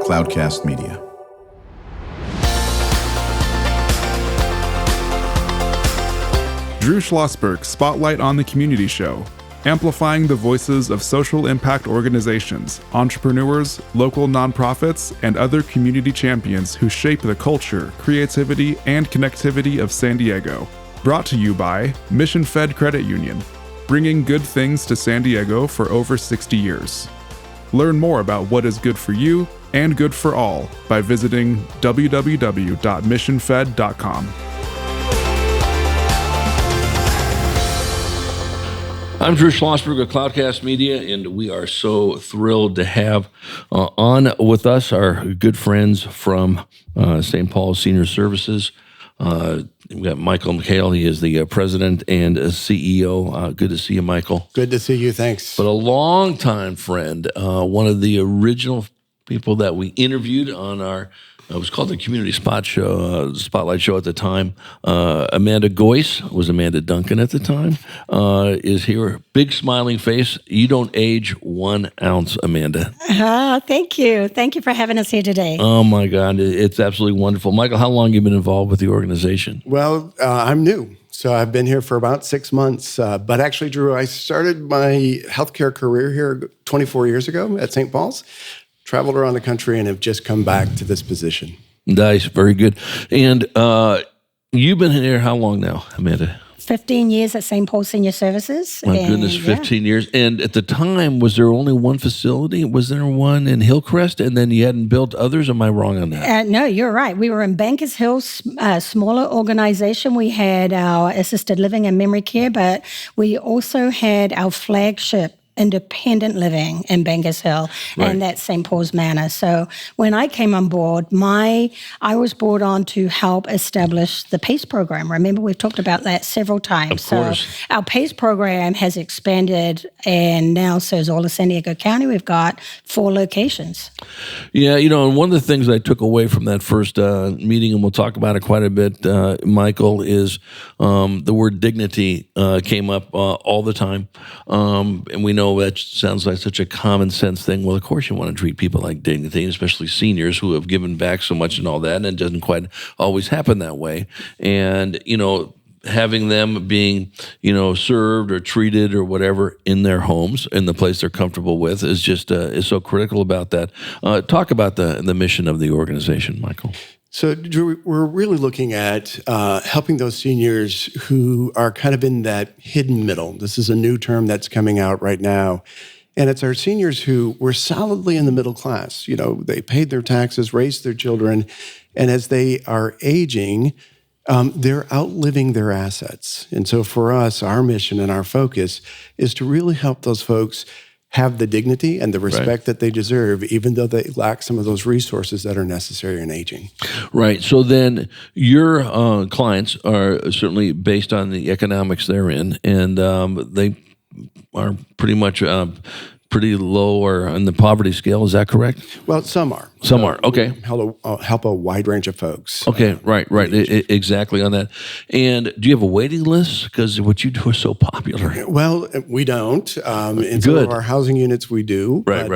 Cloudcast Media. Drew Schlosberg Spotlight on the Community Show, amplifying the voices of social impact organizations, entrepreneurs, local nonprofits, and other community champions who shape the culture, creativity, and connectivity of San Diego. Brought to you by Mission Fed Credit Union, bringing good things to San Diego for over 60 years. Learn more about what is good for you and good for all by visiting www.missionfed.com. I'm Drew Schlosberg of Cloudcast Media, and we are so thrilled to have on with us our good friends from St. Paul's Senior Services. We've got Michael McHale. He is the president and CEO. Good to see you, Michael. Good to see you. Thanks. But a longtime friend, one of the original people that we interviewed on our, it was called the Community Spotlight Show at the time. Amanda Gois, was Amanda Duncan at the time, is here. Big smiling face. You don't age 1 ounce, Amanda. Thank you. Thank you for having us here today. Oh, my God. It's absolutely wonderful. Michael, how long have you been involved with the organization? Well, I'm new. So I've been here for about 6 months. But actually, Drew, I started my healthcare career here 24 years ago at St. Paul's. Traveled around the country and have just come back to this position. Nice, very good. And you've been here how long now, Amanda? 15 years at St. Paul Senior Services. My goodness, 15 years. And at the time, was there only one facility? Was there one in Hillcrest, and then you hadn't built others? Am I wrong on that? No, you're right. We were in Bankers Hill, smaller organization. We had our assisted living and memory care, but we also had our flagship independent living in Bankers Hill, and that's St. Paul's Manor. So when I came on board, I was brought on to help establish the PACE program. Remember, we've talked about that several times. Of course. So our PACE program has expanded and now serves all of San Diego County. We've got 4 locations. Yeah, and one of the things I took away from that first meeting, and we'll talk about it quite a bit, Michael, is the word dignity came up all the time. And we know that sounds like such a common sense thing. Well, of course you want to treat people like dignity, especially seniors who have given back so much and all that, and it doesn't quite always happen that way. And, having them being, served or treated or whatever in their homes, in the place they're comfortable with, is just is so critical about that. Talk about the mission of the organization, Michael. So, Drew, we're really looking at helping those seniors who are kind of in that hidden middle. This is a new term that's coming out right now. And it's our seniors who were solidly in the middle class. They paid their taxes, raised their children, and as they are aging, they're outliving their assets. And so for us, our mission and our focus is to really help those folks have the dignity and the respect that they deserve, even though they lack some of those resources that are necessary in aging. Right. So then your clients are certainly based on the economics they're in, and they are pretty much pretty low or on the poverty scale. Is that correct? Well, some are. Some are. Okay. Help a wide range of folks. Okay. Right. Exactly on that. And do you have a waiting list? Because what you do is so popular. Well, we don't. In some of our housing units, we do. But,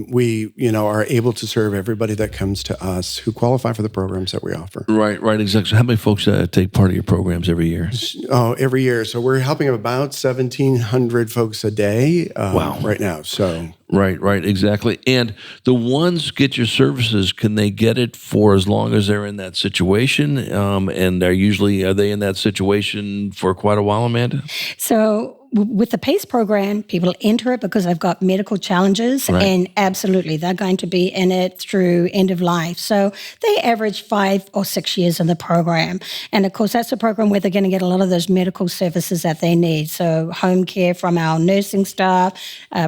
we, are able to serve everybody that comes to us who qualify for the programs that we offer. Right. Exactly. So how many folks take part of your programs every year? Every year. So we're helping about 1,700 folks a day right now. So Right, exactly. And the ones get your services, can they get it for as long as they're in that situation? And are they in that situation for quite a while, Amanda? So with the PACE program, people enter it because they've got medical challenges, and absolutely, they're going to be in it through end of life. So they average 5 or 6 years in the program. And of course, that's a program where they're going to get a lot of those medical services that they need. So home care from our nursing staff,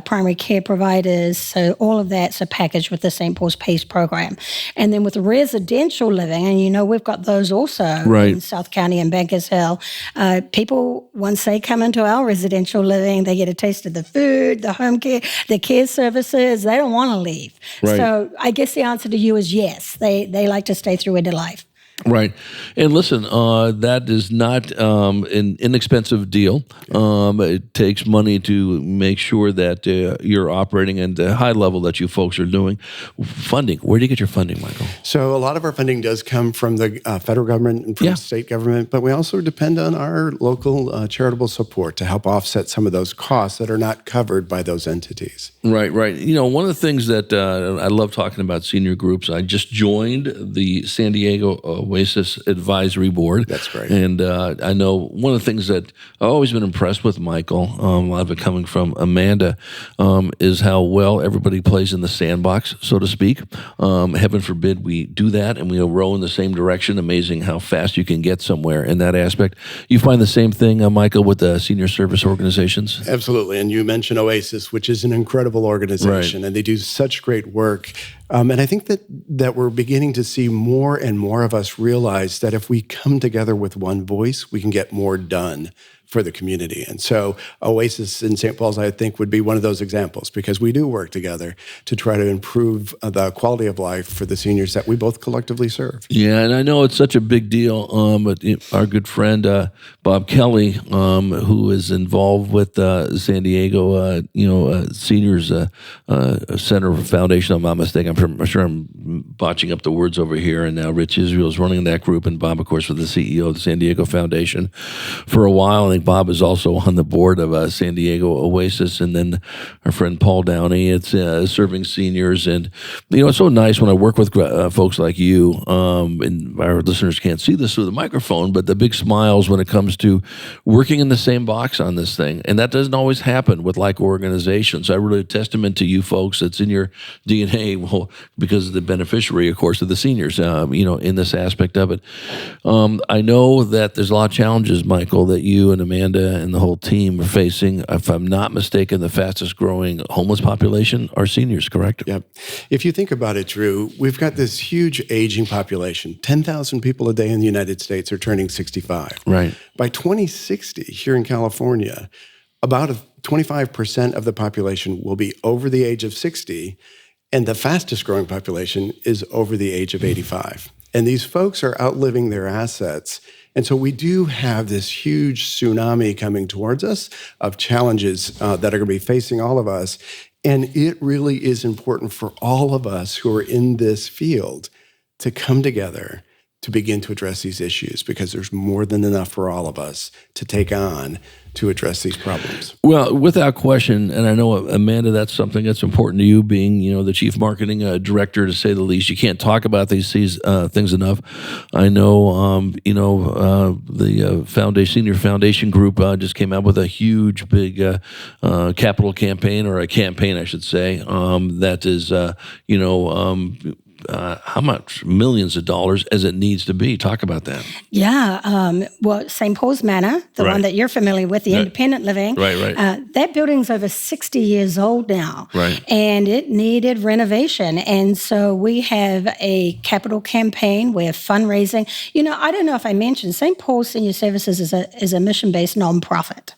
primary care providers. So all of that's a package with the St. Paul's PACE program. And then with residential living, and we've got those also in South County and Bankers Hill. People, once they come into our residential living, they get a taste of the food, the home care, the care services. They don't want to leave. So I guess the answer to you is yes. They like to stay through into life. Right. And listen, that is not an inexpensive deal. It takes money to make sure that you're operating at the high level that you folks are doing. Funding. Where do you get your funding, Michael? So a lot of our funding does come from the federal government and from state government, but we also depend on our local charitable support to help offset some of those costs that are not covered by those entities. Right, right. You know, one of the things that I love talking about senior groups, I just joined the San Diego Oasis Advisory Board. That's great. And I know one of the things that I've always been impressed with, Michael, a lot of it coming from Amanda, is how well everybody plays in the sandbox, so to speak. Heaven forbid we do that and we row in the same direction. Amazing how fast you can get somewhere in that aspect. You find the same thing, Michael, with the senior service organizations? Absolutely. And you mentioned Oasis, which is an incredible organization, and they do such great work. And I think that we're beginning to see more and more of us realize that if we come together with one voice, we can get more done for the community. And so Oasis in St. Paul's, I think, would be one of those examples, because we do work together to try to improve the quality of life for the seniors that we both collectively serve. Yeah, and I know it's such a big deal, but our good friend Bob Kelly, who is involved with San Diego, Seniors Center Foundation, if I'm not mistaken. I'm sure I'm botching up the words over here, and now Rich Israel is running that group, and Bob, of course, was the CEO of the San Diego Foundation for a while. I think Bob is also on the board of San Diego Oasis, and then our friend Paul Downey, it's serving seniors. And, it's so nice when I work with folks like you, and our listeners can't see this through the microphone, but the big smiles when it comes to working in the same box on this thing. And that doesn't always happen with like organizations. I really a testament to you folks. It's in your DNA, well, because of the beneficiary, of course, of the seniors, in this aspect of it. I know that there's a lot of challenges, Michael, that you and Amanda and the whole team are facing. If I'm not mistaken, the fastest growing homeless population are seniors, correct? Yep. If you think about it, Drew, we've got this huge aging population. 10,000 people a day in the United States are turning 65. Right. By 2060, here in California, about 25% of the population will be over the age of 60, and the fastest growing population is over the age of 85. And these folks are outliving their assets. And so we do have this huge tsunami coming towards us of challenges that are going to be facing all of us. And it really is important for all of us who are in this field to come together to begin to address these issues, because there's more than enough for all of us to take on to address these problems. Well, without question, and I know, Amanda, that's something that's important to you, being, the chief marketing director, to say the least. You can't talk about these things enough. I know, the Senior Foundation Group just came out with a huge, big capital campaign, or a campaign, I should say, that is, how much? Millions of dollars as it needs to be. Talk about that. Yeah. St. Paul's Manor, the one that you're familiar with, the independent living. Right. That building's over 60 years old now. Right. And it needed renovation. And so we have a capital campaign. We have fundraising. I don't know if I mentioned, St. Paul's Senior Services is a mission-based nonprofit.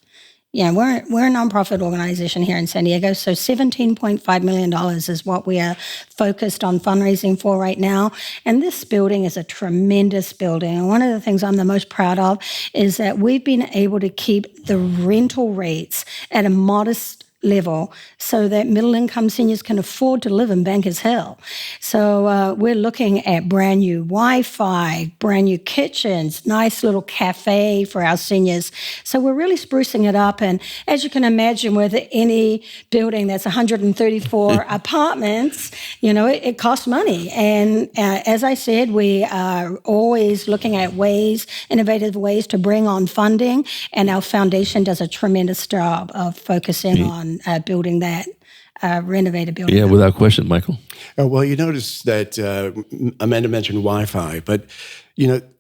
Yeah, we're a nonprofit organization here in San Diego, so $17.5 million is what we are focused on fundraising for right now. And this building is a tremendous building. And one of the things I'm the most proud of is that we've been able to keep the rental rates at a modest level so that middle-income seniors can afford to live in Bankers Hill. So we're looking at brand new Wi-Fi, brand new kitchens, nice little cafe for our seniors. So we're really sprucing it up. And as you can imagine, with any building that's 134 apartments, it costs money. And as I said, we are always looking at innovative ways to bring on funding. And our foundation does a tremendous job of focusing on building that renovated building. Yeah, without question, Michael. Well, you notice that Amanda mentioned Wi-Fi, but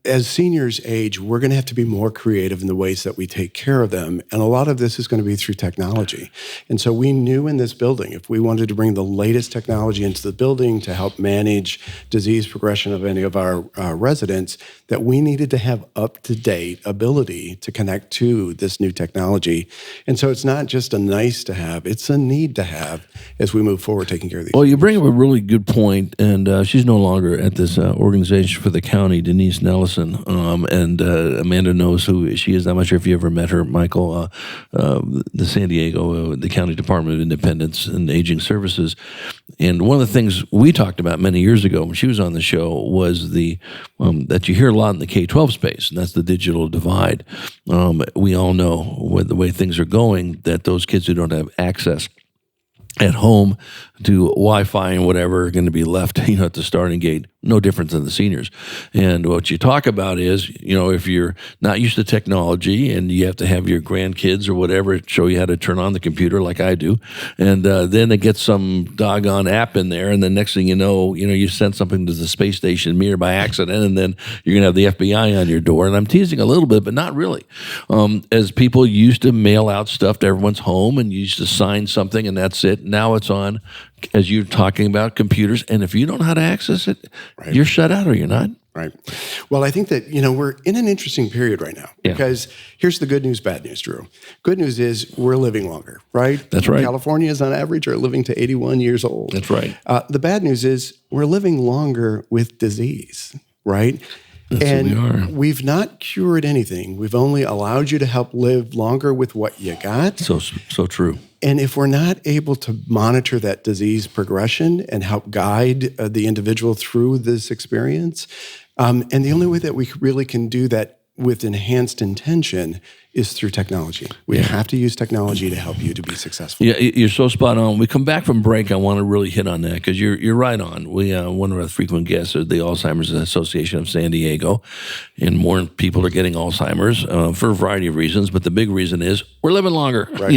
as seniors age, we're going to have to be more creative in the ways that we take care of them. And a lot of this is going to be through technology. And so we knew in this building, if we wanted to bring the latest technology into the building to help manage disease progression of any of our residents, that we needed to have up-to-date ability to connect to this new technology. And so it's not just a nice to have, it's a need to have as we move forward taking care of these. Well, you bring up a really good point, and she's no longer at this organization for the county, Denise Denise Nelson, and Amanda knows who she is. I'm not sure if you ever met her, Michael. The San Diego, the County Department of Independence and Aging Services. And one of the things we talked about many years ago when she was on the show was the that you hear a lot in the K-12 space, and that's the digital divide. We all know with the way things are going that those kids who don't have access at home to Wi-Fi and whatever are going to be left, at the starting gate. No different than the seniors. And what you talk about is, if you're not used to technology and you have to have your grandkids or whatever show you how to turn on the computer like I do, and then they get some doggone app in there, and the next thing you know, you send something to the space station Mir by accident, and then you're going to have the FBI on your door. And I'm teasing a little bit, but not really. As people used to mail out stuff to everyone's home and you used to sign something and that's it. Now it's on, as you're talking about, computers. And if you don't know how to access it, right, you're shut out or you're not. Right. Well, I think that, we're in an interesting period right now because here's the good news, bad news, Drew. Good news is we're living longer, right? That's right. Californians on average are living to 81 years old. That's right. The bad news is we're living longer with disease, right? And we've not cured anything. We've only allowed you to help live longer with what you got. So true. And if we're not able to monitor that disease progression and help guide the individual through this experience, and the only way that we really can do that with enhanced intention is through technology. We have to use technology to help you to be successful. Yeah, you're so spot on. We come back from break, I want to really hit on that because you're right on. We one of our frequent guests is the Alzheimer's Association of San Diego, and more people are getting Alzheimer's for a variety of reasons, but the big reason is we're living longer, right.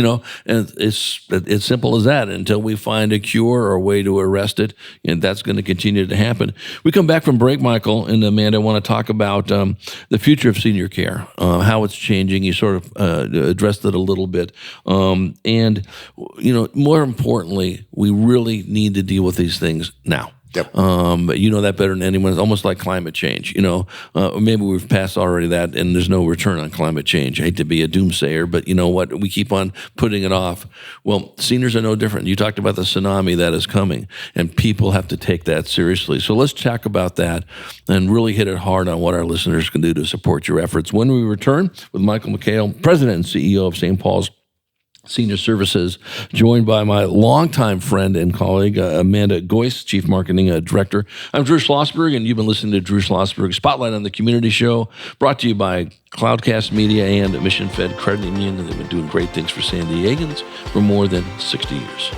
And it's simple as that until we find a cure or a way to arrest it, and that's going to continue to happen. We come back from break, Michael and Amanda, I want to talk about the future of senior care, how it's changing. You sort of addressed it a little bit. And, more importantly, we really need to deal with these things now. Yep. You know that better than anyone. It's almost like climate change. Maybe we've passed already that, and there's no return on climate change. I hate to be a doomsayer, but you know what? We keep on putting it off. Well, seniors are no different. You talked about the tsunami that is coming, and people have to take that seriously. So let's talk about that and really hit it hard on what our listeners can do to support your efforts. When we return with Michael McHale, President and CEO of St. Paul's Senior Services, joined by my longtime friend and colleague, Amanda Gois, Chief Marketing Director. I'm Drew Schlosberg, and you've been listening to Drew Schlosberg Spotlight on the Community Show, brought to you by Cloudcast Media and Mission Fed Credit Union. They've been doing great things for San Diegans for more than 60 years.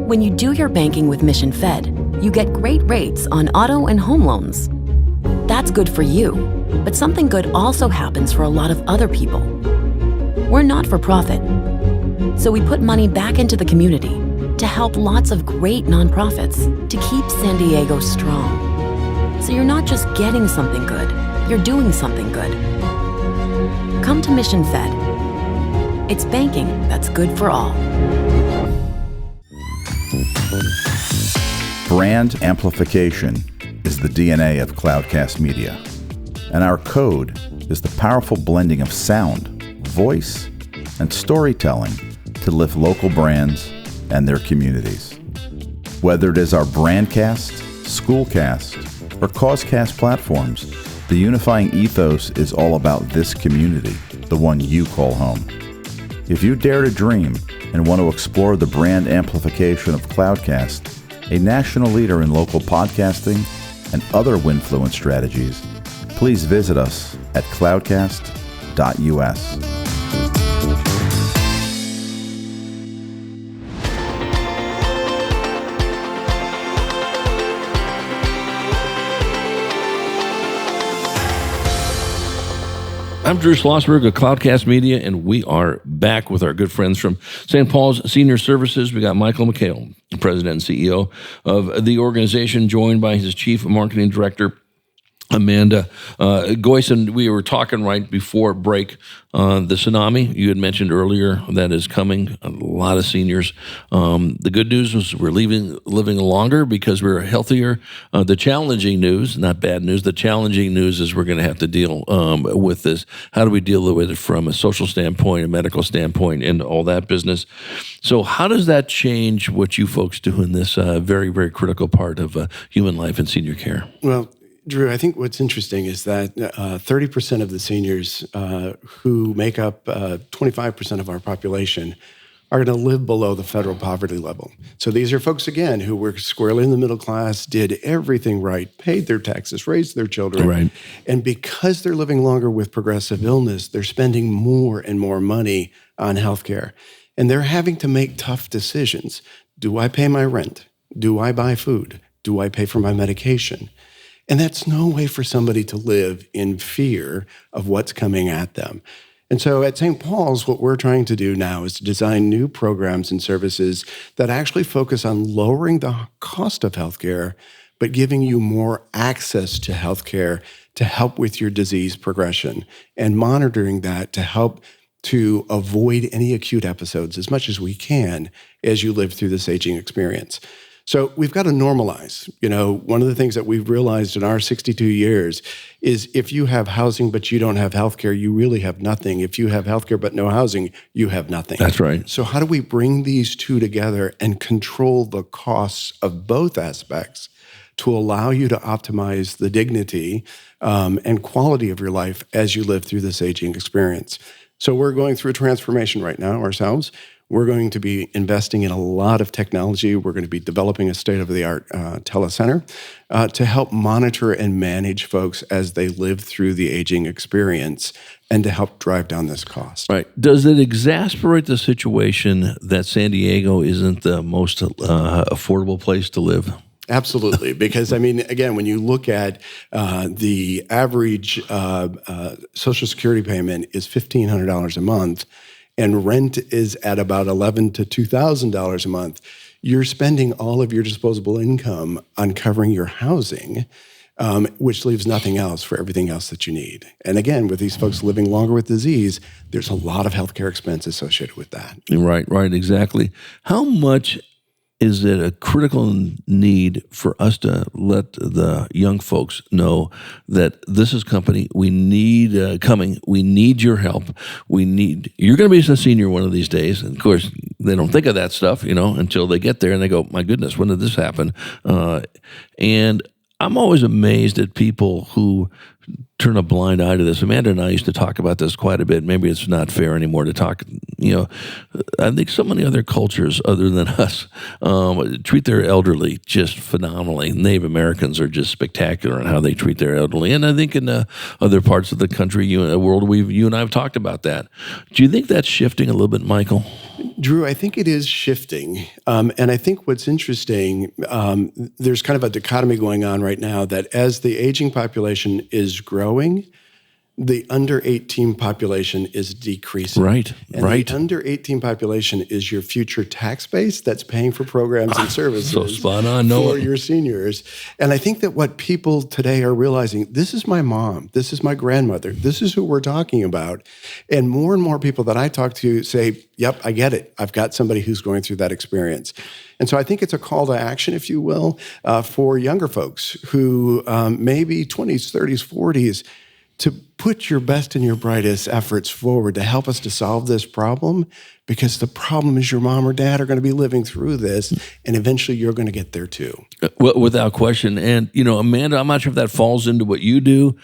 When you do your banking with Mission Fed, you get great rates on auto and home loans. That's good for you, but something good also happens for a lot of other people. We're not for profit, so we put money back into the community to help lots of great nonprofits to keep San Diego strong. So you're not just getting something good, you're doing something good. Come to Mission Fed. It's banking that's good for all. Brand amplification is the DNA of Cloudcast Media, and our code is the powerful blending of sound, voice, and storytelling to lift local brands and their communities. Whether it is our Brandcast, Schoolcast, or Causecast platforms, the unifying ethos is all about this community, the one you call home. If you dare to dream and want to explore the brand amplification of Cloudcast, a national leader in local podcasting and other Winfluence strategies, please visit us at cloudcast.us. I'm Drew Schlosberg of Cloudcast Media, and we are back with our good friends from St. Paul's Senior Services. We got Michael McHale, President and CEO of the organization, joined by his Chief Marketing Director, Amanda Gois, and we were talking right before break. The tsunami you had mentioned earlier that is coming. A lot of seniors. The good news was we're living longer because we're healthier. The challenging news, not bad news. The challenging news is we're going to have to deal with this. How do we deal with it from a social standpoint, a medical standpoint, and all that business? So, how does that change what you folks do in this very, very critical part of human life and senior care? Well, Drew, I think what's interesting is that 30% of the seniors who make up 25% of our population are going to live below the federal poverty level. So these are folks, again, who were squarely in the middle class, did everything right, paid their taxes, raised their children. Right. And because they're living longer with progressive illness, they're spending more and more money on healthcare. And they're having to make tough decisions. Do I pay my rent? Do I buy food? Do I pay for my medication? And that's no way for somebody to live in fear of what's coming at them. And so at St. Paul's, what we're trying to do now is to design new programs and services that actually focus on lowering the cost of healthcare, but giving you more access to healthcare to help with your disease progression and monitoring that to help to avoid any acute episodes as much as we can as you live through this aging experience. So we've got to normalize. One of the things that we've realized in our 62 years is if you have housing but you don't have healthcare, you really have nothing. If you have healthcare but no housing, you have nothing. That's right. So how do we bring these two together and control the costs of both aspects to allow you to optimize the dignity and quality of your life as you live through this aging experience? So we're going through a transformation right now ourselves. We're going to be investing in a lot of technology. We're going to be developing a state-of-the-art telecenter to help monitor and manage folks as they live through the aging experience and to help drive down this cost. Right. Does it exasperate the situation that San Diego isn't the most affordable place to live? Absolutely. Because, again, when you look at the average Social Security payment is $1,500 a month, and rent is at about $1,100 to $2,000 a month, you're spending all of your disposable income on covering your housing, which leaves nothing else for everything else that you need. And again, with these folks living longer with disease, there's a lot of healthcare expense associated with that. Right, exactly. How much is it a critical need for us to let the young folks know that this is company we need coming? We need your help. You're going to be a senior one of these days. And of course, they don't think of that stuff, until they get there and they go, my goodness, when did this happen? And I'm always amazed at people who turn a blind eye to this. Amanda and I used to talk about this quite a bit. Maybe it's not fair anymore to talk. I think so many other cultures other than us treat their elderly just phenomenally. Native Americans are just spectacular in how they treat their elderly. And I think in other parts of the country, you and I have talked about that. Do you think that's shifting a little bit, Michael? Drew, I think it is shifting. And I think what's interesting, there's kind of a dichotomy going on right now that as the aging population is growing, the under 18 population is decreasing. Right. The under 18 population is your future tax base that's paying for programs and services so spot on. for your seniors. And I think that what people today are realizing, this is my mom, this is my grandmother, this is who we're talking about. And more people that I talk to say, yep, I get it. I've got somebody who's going through that experience. And so I think it's a call to action, if you will, for younger folks who maybe 20s, 30s, 40s, to put your best and your brightest efforts forward to help us to solve this problem, because the problem is your mom or dad are going to be living through this, and eventually you're going to get there too. Well, without question. And, Amanda, I'm not sure if that falls into what you do.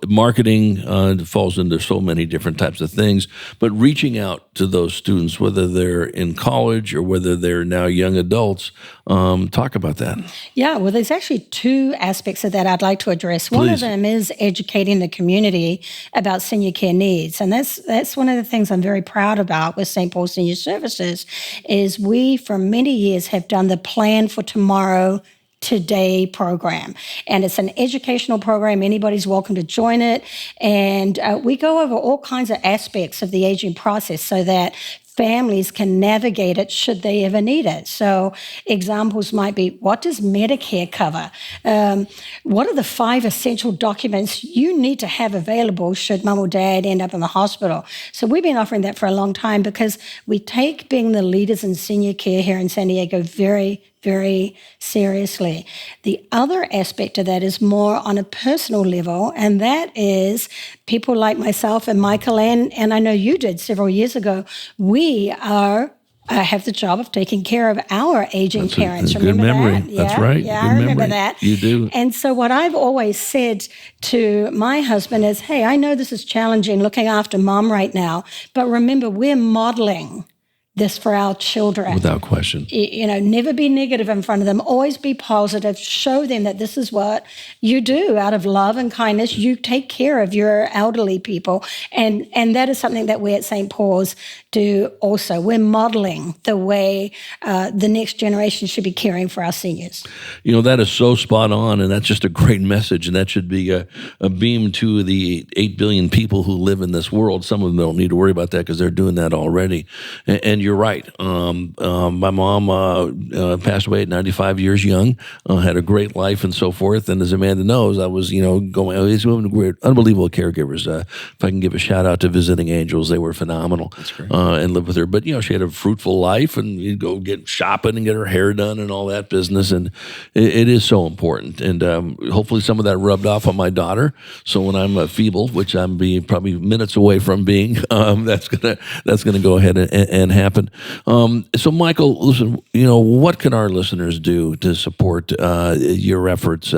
Marketing falls into so many different types of things, but reaching out to those students, whether they're in college or whether they're now young adults, talk about that. Yeah, well, there's actually two aspects of that I'd like to address. Please. One of them is educating the community about senior care needs. And that's one of the things I'm very proud about with St. Paul Senior Services is we, for many years, have done the Plan for Tomorrow Today program. And it's an educational program. Anybody's welcome to join it. And we go over all kinds of aspects of the aging process so that families can navigate it should they ever need it. So examples might be, what does Medicare cover? What are the 5 essential documents you need to have available should mom or dad end up in the hospital? So we've been offering that for a long time because we take being the leaders in senior care here in San Diego very, very seriously. The other aspect of that is more on a personal level, and that is people like myself and Michael, and I know you did several years ago. We have the job of taking care of our aging parents. Remember good memory. That? That's right. Yeah, good I remember memory. that. You do. And so what I've always said to my husband is, hey, I know this is challenging looking after mom right now, but remember, we're modeling this for our children. Without question. Never be negative in front of them. Always be positive. Show them that this is what you do out of love and kindness. You take care of your elderly people. And that is something that we at St. Paul's do also. We're modeling the way the next generation should be caring for our seniors. That is so spot on, and that's just a great message, and that should be a beam to the 8 billion people who live in this world. Some of them don't need to worry about that because they're doing that already. And you're right. My mom passed away at 95 years young, had a great life and so forth. And as Amanda knows, I was, going, these women were unbelievable caregivers. If I can give a shout out to Visiting Angels, they were phenomenal. That's great. And lived with her. But, she had a fruitful life, and you'd go get shopping and get her hair done and all that business. And it is so important. And hopefully some of that rubbed off on my daughter. So when I'm feeble, which I'm probably minutes away from being, that's gonna go ahead and happen. So, Michael, listen, what can our listeners do to support your efforts?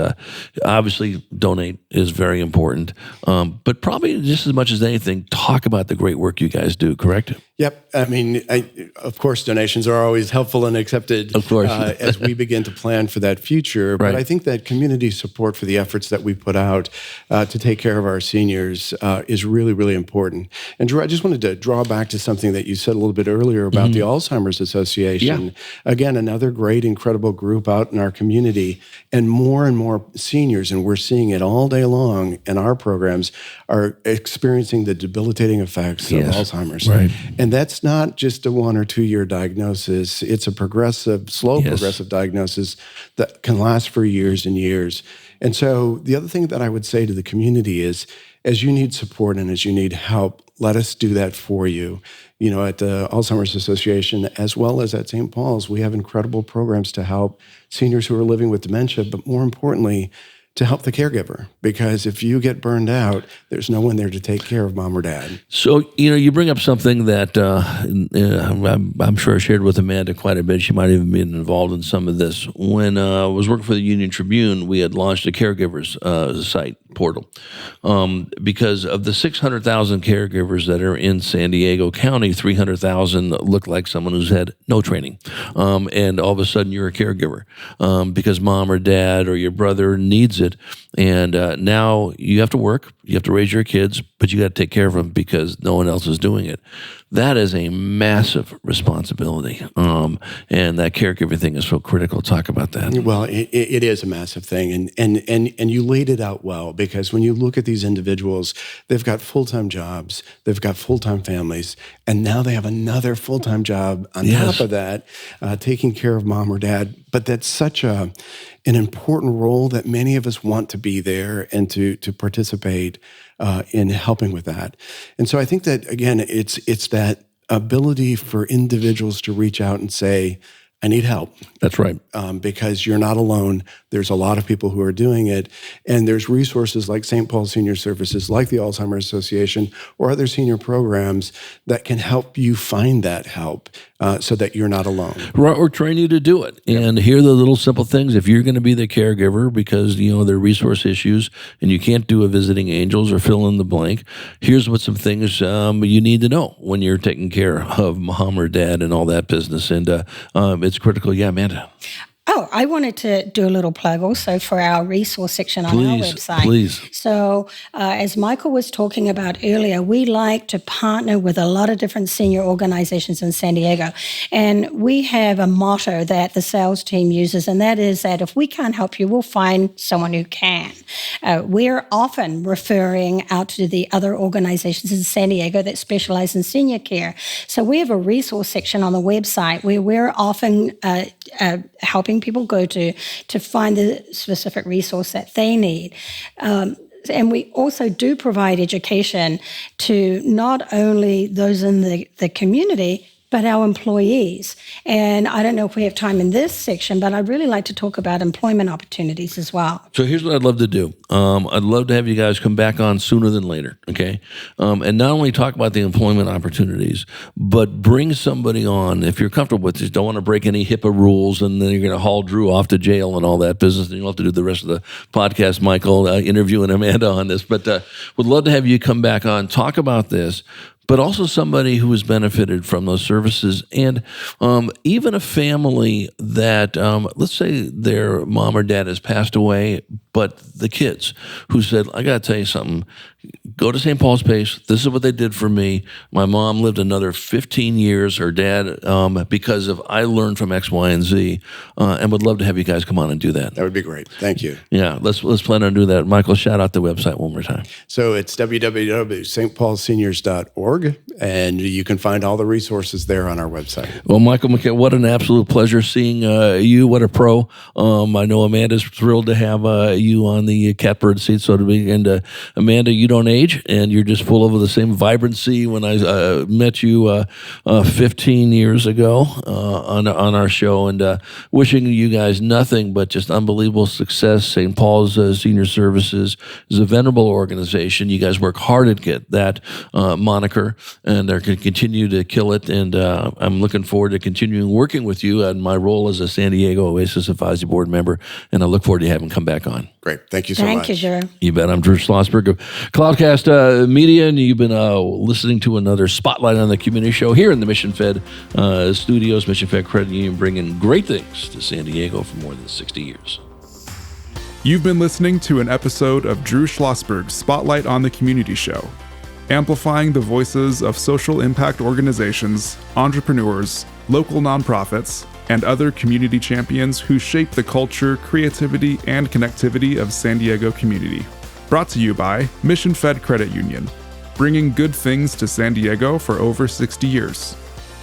Obviously, donate is very important, but probably just as much as anything, talk about the great work you guys do, correct? Yep. I mean, of course, donations are always helpful and accepted, of course. As we begin to plan for that future. But right. I think that community support for the efforts that we put out to take care of our seniors is really, really important. And Drew, I just wanted to draw back to something that you said a little bit earlier about the Alzheimer's Association. Yeah. Again, another great, incredible group out in our community, and more seniors, and we're seeing it all day long in our programs, are experiencing the debilitating effects of Alzheimer's. Right. And that's not just a 1 or 2 year diagnosis. It's a slow progressive diagnosis that can last for years and years. And so the other thing that I would say to the community is, as you need support and as you need help, let us do that for you. At the Alzheimer's Association, as well as at St. Paul's, we have incredible programs to help seniors who are living with dementia, but more importantly, to help the caregiver, because if you get burned out, there's no one there to take care of mom or dad. So, you bring up something that I'm sure I shared with Amanda quite a bit. She might even been involved in some of this. When I was working for the Union Tribune, we had launched a caregivers site portal because of the 600,000 caregivers that are in San Diego County, 300,000 look like someone who's had no training. And all of a sudden you're a caregiver because mom or dad or your brother needs it. And now you have to work, you have to raise your kids, but you got to take care of them because no one else is doing it. That is a massive responsibility. And that caregiver thing is so critical. Talk about that. Well, it is a massive thing. And you laid it out well, because when you look at these individuals, they've got full-time jobs, they've got full-time families, and now they have another full-time job on top of that, taking care of mom or dad. But that's such an important role that many of us want to be there and to participate in helping with that. And so I think that, again, it's that ability for individuals to reach out and say, I need help. That's right. Because you're not alone. There's a lot of people who are doing it. And there's resources like St. Paul Senior Services, like the Alzheimer's Association, or other senior programs that can help you find that help so that you're not alone. Right, or train you to do it. And here are the little simple things. If you're going to be the caregiver because, there are resource issues and you can't do a Visiting Angels or fill in the blank, here's what some things you need to know when you're taking care of mom or dad and all that business. And it's critical. Yeah, Amanda. Oh, I wanted to do a little plug also for our resource section on our website. Please. So as Michael was talking about earlier, we like to partner with a lot of different senior organizations in San Diego. And we have a motto that the sales team uses, and that is that if we can't help you, we'll find someone who can. We're often referring out to the other organizations in San Diego that specialize in senior care. So we have a resource section on the website where we're often helping people go to find the specific resource that they need. And we also do provide education to not only those in the community, but our employees. And I don't know if we have time in this section, but I'd really like to talk about employment opportunities as well. So here's what I'd love to do. I'd love to have you guys come back on sooner than later, okay? And not only talk about the employment opportunities, but bring somebody on, if you're comfortable with this, don't want to break any HIPAA rules, and then you're going to haul Drew off to jail and all that business, and you'll have to do the rest of the podcast, Michael, interviewing Amanda on this. But would love to have you come back on, talk about this, but also somebody who has benefited from those services, and even a family that, let's say their mom or dad has passed away, but the kids who said, I got to tell you something, go to St. Paul's Pace. This is what they did for me. My mom lived another 15 years, her dad, because of I learned from X, Y, and Z, and would love to have you guys come on and do that. That would be great. Thank you. Yeah, let's plan on doing that. Michael, shout out the website one more time. So it's www.stpaulseniors.org, and you can find all the resources there on our website. Well, Michael McHale, what an absolute pleasure seeing you. What a pro. I know Amanda's thrilled to have you on the catbird seat, so to speak. And Amanda, you don't age, and you're just full of the same vibrancy when I met you 15 years ago on our show, and wishing you guys nothing but just unbelievable success. St. Paul's Senior Services is a venerable organization. You guys work hard to get that moniker, and they're going to continue to kill it, and I'm looking forward to continuing working with you in my role as a San Diego Oasis Advisory Board member, and I look forward to having come back on. Great. Thank you so much. Thank you, Drew. You bet. I'm Drew Schlosberg of Cloudcast Media, and you've been listening to another Spotlight on the Community show here in the Mission Fed studios, Mission Fed Credit Union, bringing great things to San Diego for more than 60 years. You've been listening to an episode of Drew Schlosberg's Spotlight on the Community show, amplifying the voices of social impact organizations, entrepreneurs, local nonprofits, and other community champions who shape the culture, creativity, and connectivity of San Diego community. Brought to you by Mission Fed Credit Union, bringing good things to San Diego for over 60 years.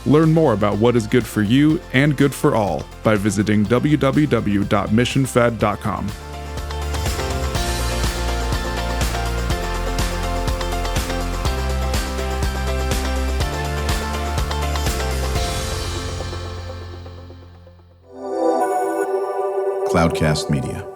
Learn more about what is good for you and good for all by visiting www.missionfed.com. Cloudcast Media.